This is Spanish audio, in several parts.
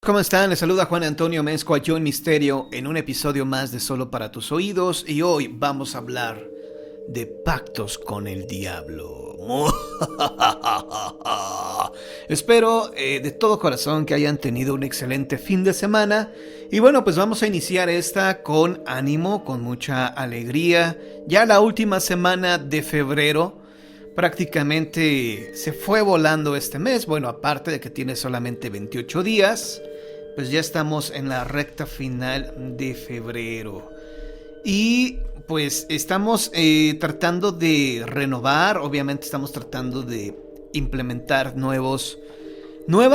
¿Cómo están? Les saluda Juan Antonio Mezco, yo en Misterio, en un episodio más de Solo para tus oídos, y hoy vamos a hablar de pactos con el diablo. Espero de todo corazón que hayan tenido un excelente fin de semana. Y bueno, pues vamos a iniciar esta con ánimo, con mucha alegría. Ya la última semana de febrero. Prácticamente se fue volando este mes. Bueno, aparte de que tiene solamente 28 días, pues ya estamos en la recta final de febrero. Y pues estamos tratando de renovar, obviamente estamos tratando de implementar nuevas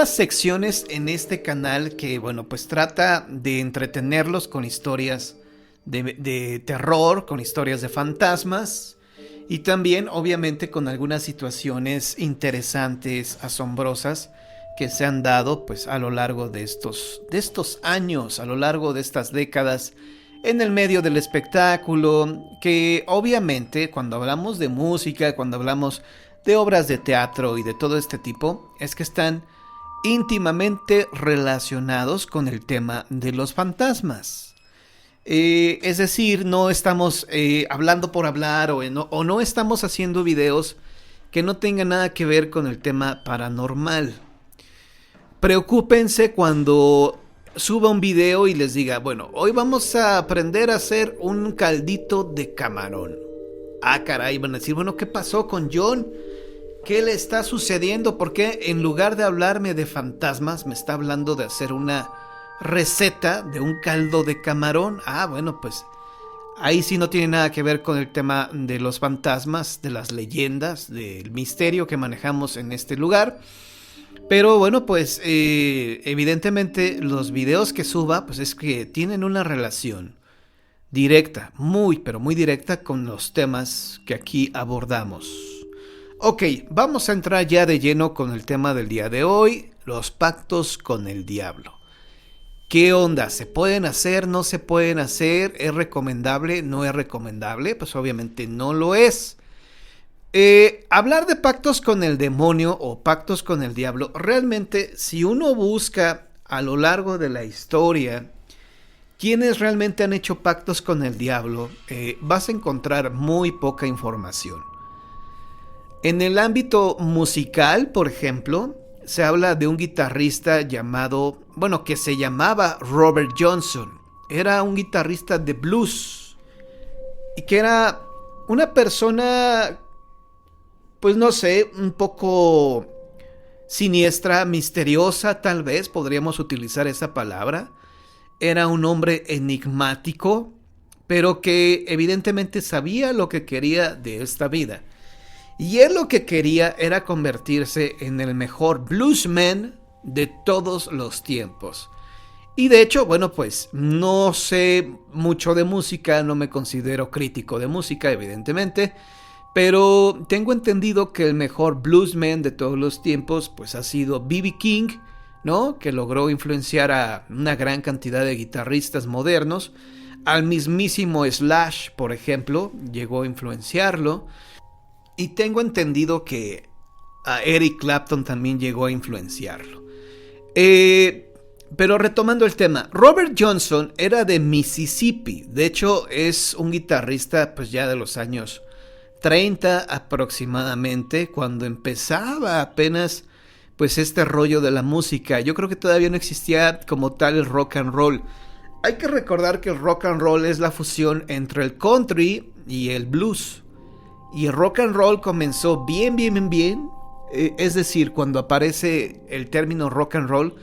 secciones en este canal que, bueno, pues trata de entretenerlos con historias de terror, con historias de fantasmas. Y también, obviamente, con algunas situaciones interesantes, asombrosas, que se han dado pues a lo largo de estos años, a lo largo de estas décadas, en el medio del espectáculo, que obviamente cuando hablamos de música, cuando hablamos de obras de teatro y de todo este tipo, es que están íntimamente relacionados con el tema de los fantasmas. Es decir, no estamos hablando por hablar o no estamos haciendo videos que no tengan nada que ver con el tema paranormal. Preocúpense cuando suba un video y les diga, bueno, hoy vamos a aprender a hacer un caldito de camarón. Ah, caray, van a decir, bueno, ¿qué pasó con John? ¿Qué le está sucediendo? ¿Por qué en lugar de hablarme de fantasmas me está hablando de hacer una receta de un caldo de camarón? Ah, bueno, pues ahí sí no tiene nada que ver con el tema de los fantasmas, de las leyendas, del misterio que manejamos en este lugar. Pero bueno, pues evidentemente los videos que suba, pues es que tienen una relación directa, muy pero muy directa con los temas que aquí abordamos. Ok, vamos a entrar ya de lleno con el tema del día de hoy, los pactos con el diablo. ¿Qué onda? ¿Se pueden hacer? ¿No se pueden hacer? ¿Es recomendable? ¿No es recomendable? Pues obviamente no lo es. Hablar de pactos con el demonio o pactos con el diablo, realmente si uno busca a lo largo de la historia quienes realmente han hecho pactos con el diablo, vas a encontrar muy poca información. En el ámbito musical, por ejemplo, se habla de un guitarrista que se llamaba Robert Johnson. Era un guitarrista de blues y que era una persona, pues no sé, un poco siniestra, misteriosa, tal vez podríamos utilizar esa palabra. Era un hombre enigmático, pero que evidentemente sabía lo que quería de esta vida. Y él lo que quería era convertirse en el mejor bluesman de todos los tiempos. Y de hecho, bueno, pues no sé mucho de música, no me considero crítico de música, evidentemente, pero tengo entendido que el mejor bluesman de todos los tiempos pues ha sido B.B. King, ¿no? Que logró influenciar a una gran cantidad de guitarristas modernos. Al mismísimo Slash, por ejemplo, llegó a influenciarlo. Y tengo entendido que a Eric Clapton también llegó a influenciarlo. Pero retomando el tema, Robert Johnson era de Mississippi. De hecho, es un guitarrista pues ya de los años 30 aproximadamente, cuando empezaba apenas pues este rollo de la música. Yo creo que todavía no existía como tal el rock and roll. Hay que recordar que el rock and roll es la fusión entre el country y el blues. Y el rock and roll comenzó bien. Es decir, cuando aparece el término rock and roll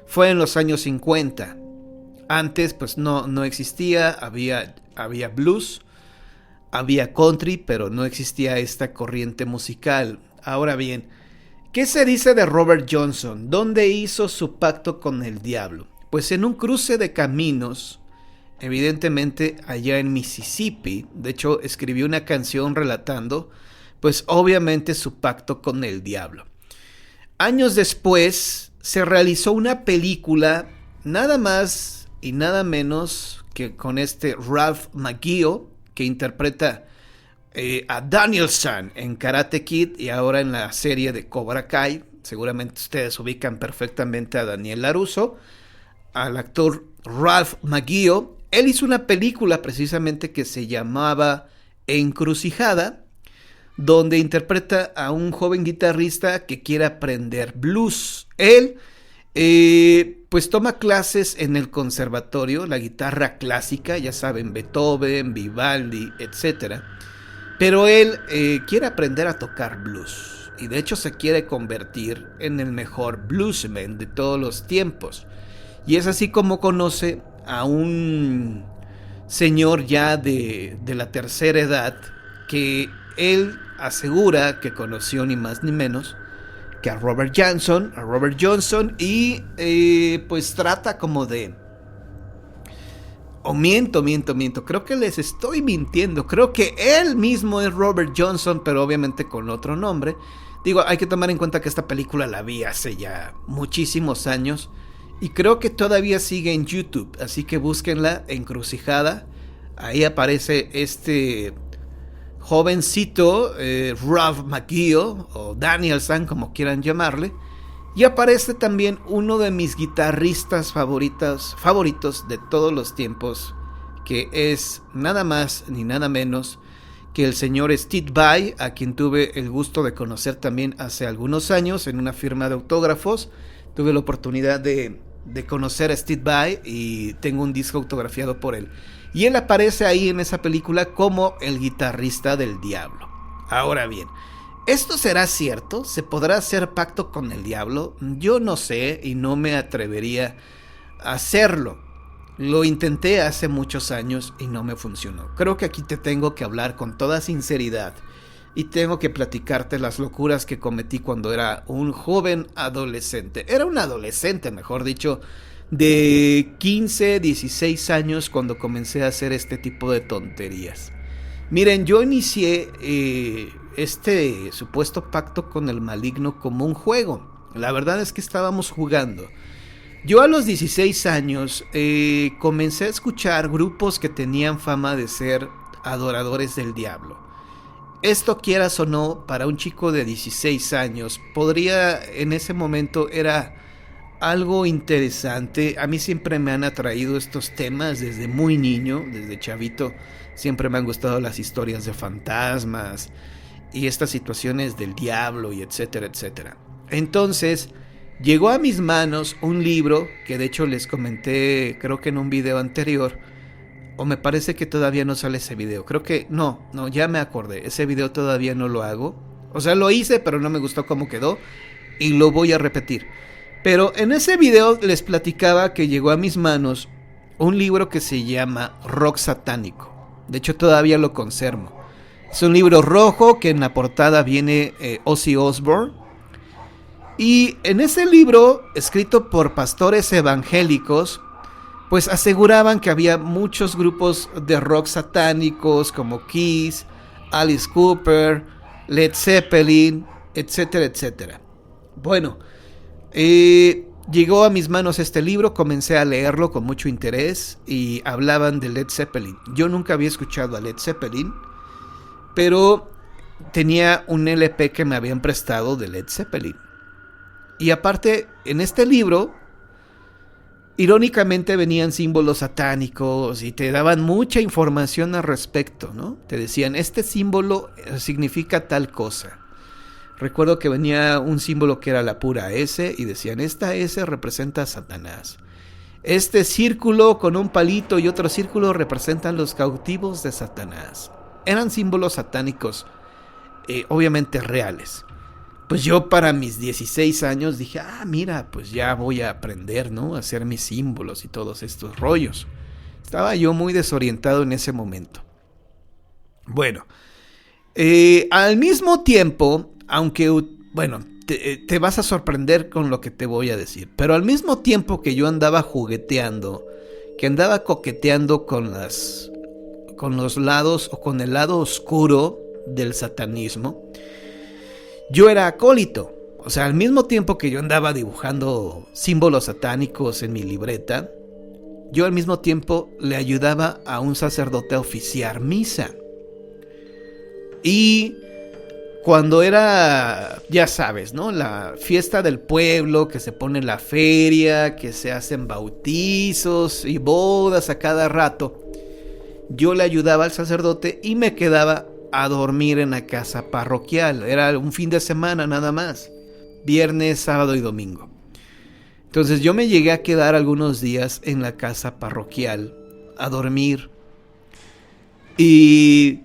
fue en los años 50. Antes pues no existía, había blues, había country, pero no existía esta corriente musical. Ahora bien, ¿qué se dice de Robert Johnson? ¿Dónde hizo su pacto con el diablo? Pues en un cruce de caminos, evidentemente allá en Mississippi. De hecho, escribió una canción relatando, pues obviamente su pacto con el diablo. Años después se realizó una película, nada más y nada menos que con este Ralph Macchio, que interpreta a Daniel-san en Karate Kid y ahora en la serie de Cobra Kai. Seguramente ustedes ubican perfectamente a Daniel LaRusso. al actor Ralph Macchio. Él hizo una película precisamente que se llamaba Encrucijada, donde interpreta a un joven guitarrista que quiere aprender blues. Él pues toma clases en el conservatorio, la guitarra clásica, ya saben, Beethoven, Vivaldi, etc. Pero él quiere aprender a tocar blues, y de hecho se quiere convertir en el mejor bluesman de todos los tiempos. Y es así como conoce a un señor ya de la tercera edad, que él asegura que conoció ni más ni menos que a Robert Johnson, y pues trata como de... miento, creo que les estoy mintiendo, creo que él mismo es Robert Johnson, pero obviamente con otro nombre. Digo, hay que tomar en cuenta que esta película la vi hace ya muchísimos años, y creo que todavía sigue en YouTube, así que búsquenla, Encrucijada. Ahí aparece este jovencito, Ralph Macchio, o Daniel San, como quieran llamarle. Y aparece también uno de mis guitarristas favoritos de todos los tiempos, que es nada más ni nada menos que el señor Steve Vai, a quien tuve el gusto de conocer también hace algunos años en una firma de autógrafos. Tuve la oportunidad de conocer a Steve Vai y tengo un disco autografiado por él. Y él aparece ahí en esa película como el guitarrista del diablo. Ahora bien, ¿esto será cierto? ¿Se podrá hacer pacto con el diablo? Yo no sé y no me atrevería a hacerlo. Lo intenté hace muchos años y no me funcionó. Creo que aquí te tengo que hablar con toda sinceridad y tengo que platicarte las locuras que cometí cuando era un joven adolescente. Era un adolescente, mejor dicho, de 15, 16 años cuando comencé a hacer este tipo de tonterías. Miren, yo inicié este supuesto pacto con el maligno como un juego. La verdad es que estábamos jugando. Yo a los 16 años comencé a escuchar grupos que tenían fama de ser adoradores del diablo. Esto, quieras o no, para un chico de 16 años, podría, en ese momento era algo interesante. A mí siempre me han atraído estos temas desde muy niño, desde chavito. Siempre me han gustado las historias de fantasmas y estas situaciones del diablo y etcétera, etcétera. Entonces, llegó a mis manos un libro que de hecho les comenté, creo que en un video anterior, o me parece que todavía no sale ese video. Creo que no, ya me acordé. Ese video todavía no lo hago. O sea, lo hice, pero no me gustó cómo quedó y lo voy a repetir. Pero en ese video les platicaba que llegó a mis manos un libro que se llama Rock Satánico. De hecho, todavía lo conservo. Es un libro rojo que en la portada viene Ozzy Osbourne. Y en ese libro, escrito por pastores evangélicos, pues aseguraban que había muchos grupos de rock satánicos como Kiss, Alice Cooper, Led Zeppelin, etcétera, etcétera. Bueno, llegó a mis manos este libro, comencé a leerlo con mucho interés y hablaban de Led Zeppelin. Yo nunca había escuchado a Led Zeppelin, pero tenía un LP que me habían prestado de Led Zeppelin. Y aparte, en este libro, irónicamente venían símbolos satánicos y te daban mucha información al respecto, ¿no? Te decían, este símbolo significa tal cosa. Recuerdo que venía un símbolo que era la pura S y decían, esta S representa a Satanás. Este círculo con un palito y otro círculo representan los cautivos de Satanás. Eran símbolos satánicos, obviamente reales. Pues yo para mis 16 años dije, mira, pues ya voy a aprender, ¿no? A hacer mis símbolos y todos estos rollos. Estaba yo muy desorientado en ese momento. Bueno, al mismo tiempo, aunque, bueno, te vas a sorprender con lo que te voy a decir, pero al mismo tiempo que yo andaba jugueteando, que andaba coqueteando con los lados o con el lado oscuro del satanismo, yo era acólito. O sea, al mismo tiempo que yo andaba dibujando símbolos satánicos en mi libreta, yo al mismo tiempo le ayudaba a un sacerdote a oficiar misa. Y cuando era, ya sabes, ¿no? La fiesta del pueblo, que se pone la feria, que se hacen bautizos y bodas a cada rato, yo le ayudaba al sacerdote y me quedaba a dormir en la casa parroquial. Era un fin de semana nada más, viernes, sábado y domingo. Entonces yo me llegué a quedar algunos días en la casa parroquial a dormir. Y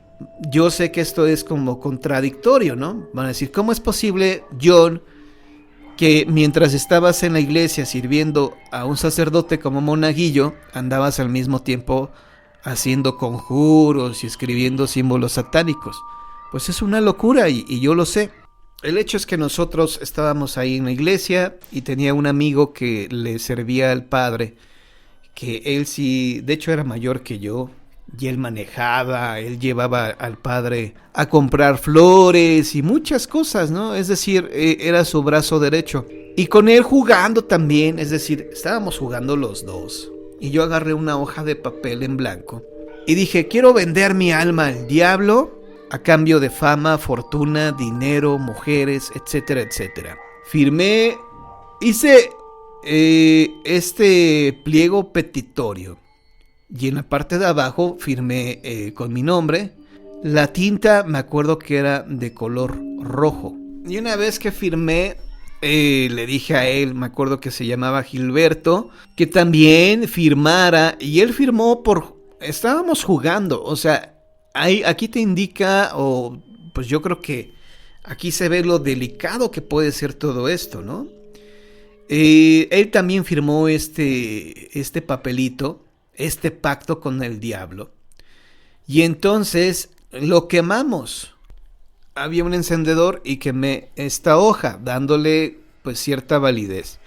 yo sé que esto es como contradictorio, ¿no? Van a decir, ¿cómo es posible, John, que mientras estabas en la iglesia sirviendo a un sacerdote como monaguillo, andabas al mismo tiempo haciendo conjuros y escribiendo símbolos satánicos? Pues es una locura y yo lo sé. El hecho es que nosotros estábamos ahí en la iglesia y tenía un amigo que le servía al padre, que él sí, de hecho era mayor que yo, y él manejaba, él llevaba al padre a comprar flores y muchas cosas, ¿no? Es decir, era su brazo derecho. Y con él jugando también, es decir, estábamos jugando los dos. Y yo agarré una hoja de papel en blanco y dije, quiero vender mi alma al diablo a cambio de fama, fortuna, dinero, mujeres, etcétera, etcétera. Firmé, hice este pliego petitorio y en la parte de abajo firmé con mi nombre. La tinta me acuerdo que era de color rojo. Y una vez que firmé, le dije a él, me acuerdo que se llamaba Gilberto, que también firmara. Y él firmó estábamos jugando, o sea, aquí te indica, o pues yo creo que aquí se ve lo delicado que puede ser todo esto, ¿no? Él también firmó este papelito, este pacto con el diablo. Y entonces lo quemamos. Había un encendedor y quemé esta hoja, dándole pues cierta validez.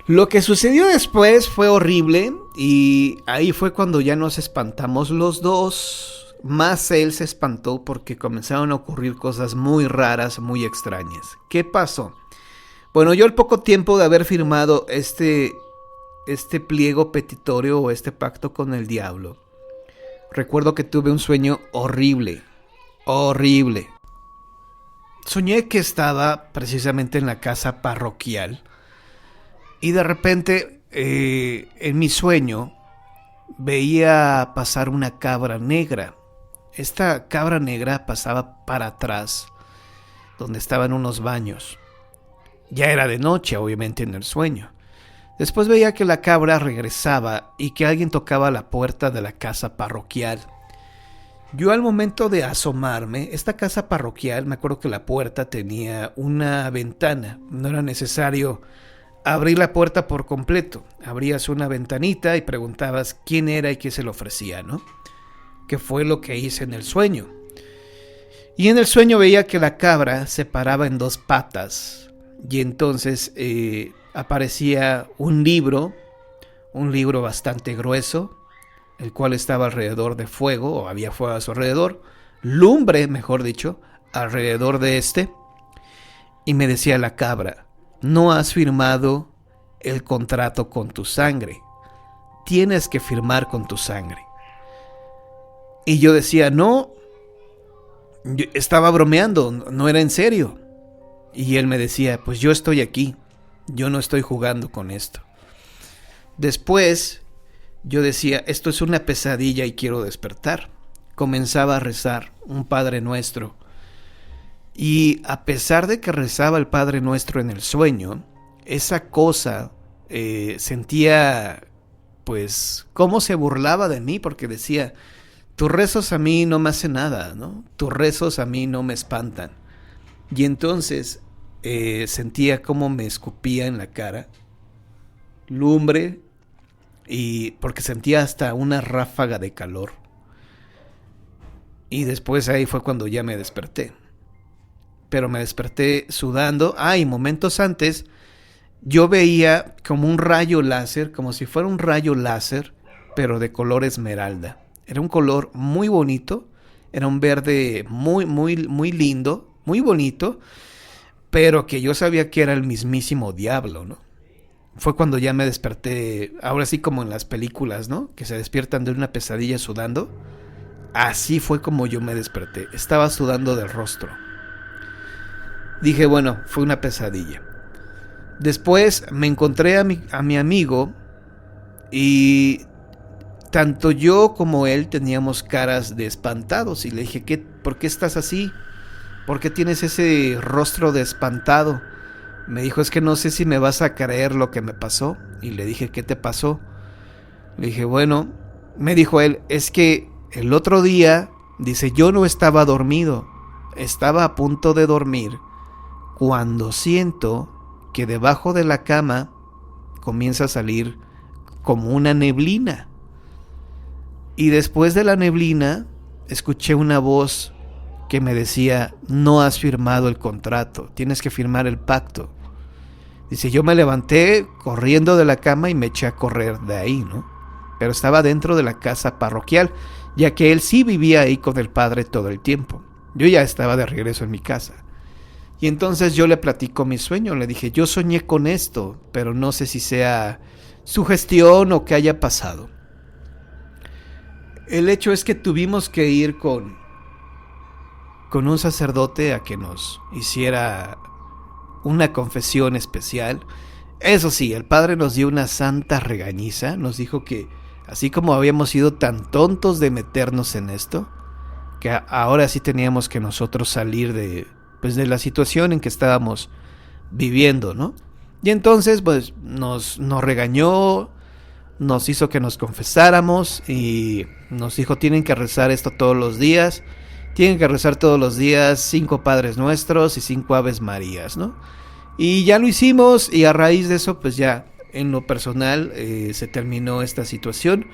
Lo que sucedió después fue horrible y ahí fue cuando ya nos espantamos los dos. Más él se espantó porque comenzaron a ocurrir cosas muy raras, muy extrañas. ¿Qué pasó? Bueno, yo al poco tiempo de haber firmado este pliego petitorio o este pacto con el diablo, recuerdo que tuve un sueño horrible. Horrible. Soñé que estaba precisamente en la casa parroquial y de repente en mi sueño veía pasar una cabra negra. Esta cabra negra pasaba para atrás donde estaban unos baños. Ya era de noche, obviamente, en el sueño. Después veía que la cabra regresaba y que alguien tocaba la puerta de la casa parroquial. Yo al momento de asomarme, esta casa parroquial, me acuerdo que la puerta tenía una ventana. No era necesario abrir la puerta por completo. Abrías una ventanita y preguntabas quién era y qué se le ofrecía, ¿no? Que fue lo que hice en el sueño. Y en el sueño veía que la cabra se paraba en dos patas. Y entonces aparecía un libro bastante grueso, el cual estaba alrededor de fuego, o había fuego a su alrededor, lumbre, mejor dicho, alrededor de este, y me decía la cabra, no has firmado el contrato con tu sangre, tienes que firmar con tu sangre. Y yo decía, no, yo estaba bromeando, no era en serio. Y él me decía, pues yo estoy aquí, yo no estoy jugando con esto. Después yo decía, esto es una pesadilla y quiero despertar. Comenzaba a rezar un Padre Nuestro. Y a pesar de que rezaba el Padre Nuestro en el sueño, esa cosa sentía, pues, cómo se burlaba de mí, porque decía, tus rezos a mí no me hacen nada, ¿no? Tus rezos a mí no me espantan. Y entonces sentía cómo me escupía en la cara lumbre, y porque sentía hasta una ráfaga de calor. Y después ahí fue cuando ya me desperté. Pero me desperté sudando. Y momentos antes yo veía como un rayo láser, como si fuera un rayo láser, pero de color esmeralda. Era un color muy bonito, era un verde muy, muy, muy lindo, muy bonito, pero que yo sabía que era el mismísimo diablo, ¿no? Fue cuando ya me desperté, ahora sí como en las películas, ¿no? Que se despiertan de una pesadilla sudando. Así fue como yo me desperté, estaba sudando del rostro. Dije, bueno, fue una pesadilla. Después me encontré a mi amigo y tanto yo como él teníamos caras de espantados y le dije, ¿por qué estás así? ¿Por qué tienes ese rostro de espantado? Me dijo, es que no sé si me vas a creer lo que me pasó. Y le dije, ¿qué te pasó? Le dije, bueno, me dijo él, es que el otro día, dice, yo no estaba dormido, estaba a punto de dormir cuando siento que debajo de la cama comienza a salir como una neblina. Y después de la neblina escuché una voz que me decía, no has firmado el contrato, tienes que firmar el pacto. Dice, yo me levanté corriendo de la cama y me eché a correr de ahí, ¿no? Pero estaba dentro de la casa parroquial, ya que él sí vivía ahí con el padre todo el tiempo. Yo ya estaba de regreso en mi casa. Y entonces yo le platico mi sueño, le dije, yo soñé con esto, pero no sé si sea sugestión o qué haya pasado. El hecho es que tuvimos que ir con un sacerdote a que nos hiciera una confesión especial. Eso sí, el padre nos dio una santa regañiza, nos dijo que así como habíamos sido tan tontos de meternos en esto, que ahora sí teníamos que nosotros salir de la situación en que estábamos viviendo, ¿no? Y entonces pues nos regañó, nos hizo que nos confesáramos y nos dijo, tienen que rezar esto todos los días, tienen que rezar todos los días 5 Padres Nuestros y 5 Aves Marías, ¿no? Y ya lo hicimos y a raíz de eso pues ya en lo personal se terminó esta situación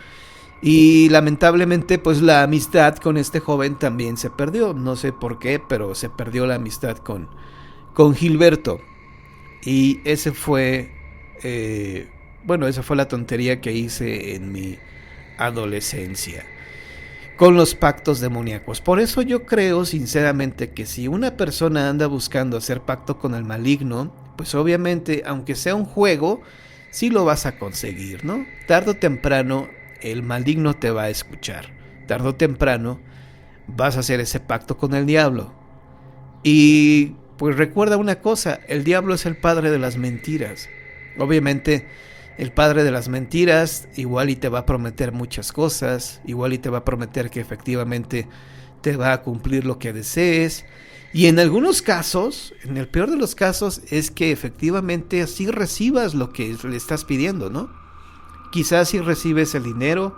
y lamentablemente pues la amistad con este joven también se perdió, no sé por qué, pero se perdió la amistad con Gilberto y ese fue esa fue la tontería que hice en mi adolescencia con los pactos demoníacos. Por eso yo creo sinceramente que si una persona anda buscando hacer pacto con el maligno, pues obviamente, aunque sea un juego, sí lo vas a conseguir, ¿no? Tarde o temprano el maligno te va a escuchar. Tarde o temprano vas a hacer ese pacto con el diablo. Y pues recuerda una cosa, el diablo es el padre de las mentiras. Obviamente el padre de las mentiras igual y te va a prometer muchas cosas, igual y te va a prometer que efectivamente te va a cumplir lo que desees. Y en algunos casos, en el peor de los casos, es que efectivamente así recibas lo que le estás pidiendo, ¿no? Quizás si recibes el dinero,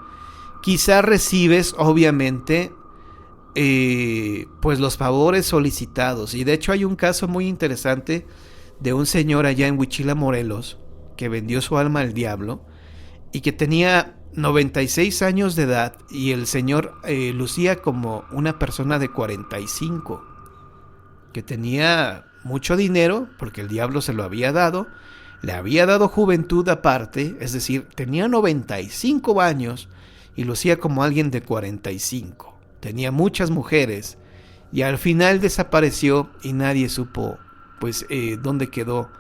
quizás recibes obviamente pues los favores solicitados. Y de hecho hay un caso muy interesante de un señor allá en Huichila, Morelos, que vendió su alma al diablo y que tenía 96 años de edad y el señor lucía como una persona de 45, que tenía mucho dinero porque el diablo se lo había dado, le había dado juventud aparte, es decir, tenía 95 años y lucía como alguien de 45, tenía muchas mujeres y al final desapareció y nadie supo pues dónde quedó.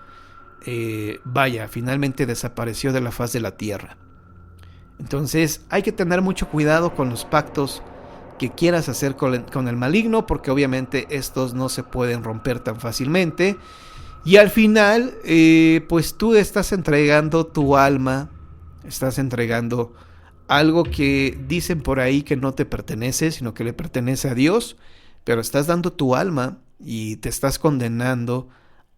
Finalmente desapareció de la faz de la tierra. Entonces hay que tener mucho cuidado con los pactos que quieras hacer con el maligno, porque obviamente estos no se pueden romper tan fácilmente y al final pues tú estás entregando tu alma, estás entregando algo que dicen por ahí que no te pertenece, sino que le pertenece a Dios, pero estás dando tu alma y te estás condenando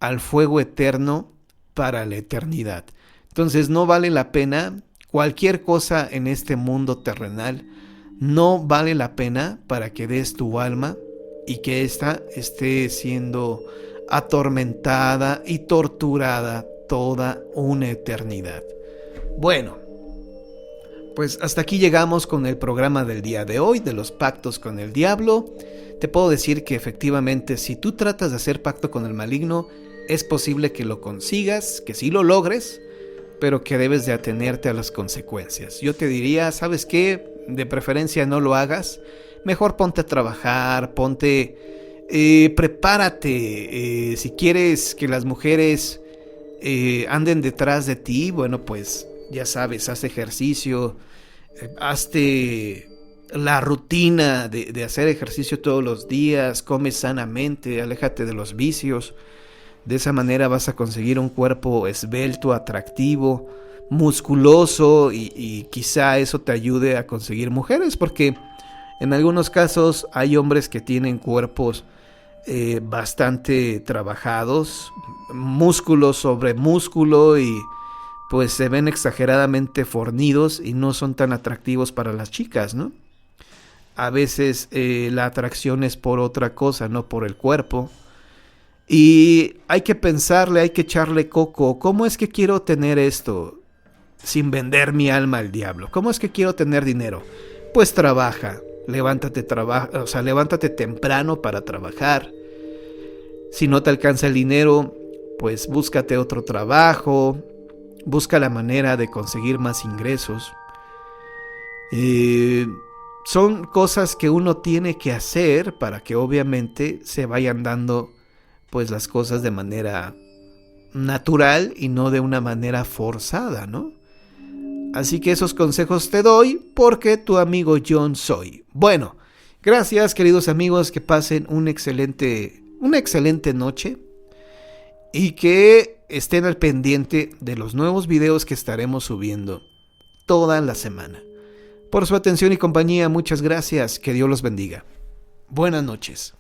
al fuego eterno para la eternidad. Entonces no vale la pena cualquier cosa en este mundo terrenal, no vale la pena para que des tu alma y que ésta esté siendo atormentada y torturada toda una eternidad. Bueno, pues hasta aquí llegamos con el programa del día de hoy, de los pactos con el diablo. Te puedo decir que efectivamente si tú tratas de hacer pacto con el maligno, es posible que lo consigas, que sí lo logres, pero que debes de atenerte a las consecuencias. Yo te diría, ¿sabes qué? De preferencia no lo hagas. Mejor ponte a trabajar, prepárate. Si quieres que las mujeres anden detrás de ti, bueno, pues ya sabes, haz ejercicio, hazte la rutina de hacer ejercicio todos los días, come sanamente, aléjate de los vicios. De esa manera vas a conseguir un cuerpo esbelto, atractivo, musculoso y quizá eso te ayude a conseguir mujeres, porque en algunos casos hay hombres que tienen cuerpos bastante trabajados, músculo sobre músculo, y pues se ven exageradamente fornidos y no son tan atractivos para las chicas, ¿no? A veces la atracción es por otra cosa, no por el cuerpo. Y hay que pensarle, hay que echarle coco. ¿Cómo es que quiero tener esto sin vender mi alma al diablo? ¿Cómo es que quiero tener dinero? Pues trabaja, levántate temprano para trabajar. Si no te alcanza el dinero, pues búscate otro trabajo, busca la manera de conseguir más ingresos. Son cosas que uno tiene que hacer para que obviamente se vayan dando pues las cosas de manera natural y no de una manera forzada, ¿no? Así que esos consejos te doy porque tu amigo John soy. Bueno, gracias queridos amigos, que pasen una excelente noche y que estén al pendiente de los nuevos videos que estaremos subiendo toda la semana. Por su atención y compañía, muchas gracias, que Dios los bendiga. Buenas noches.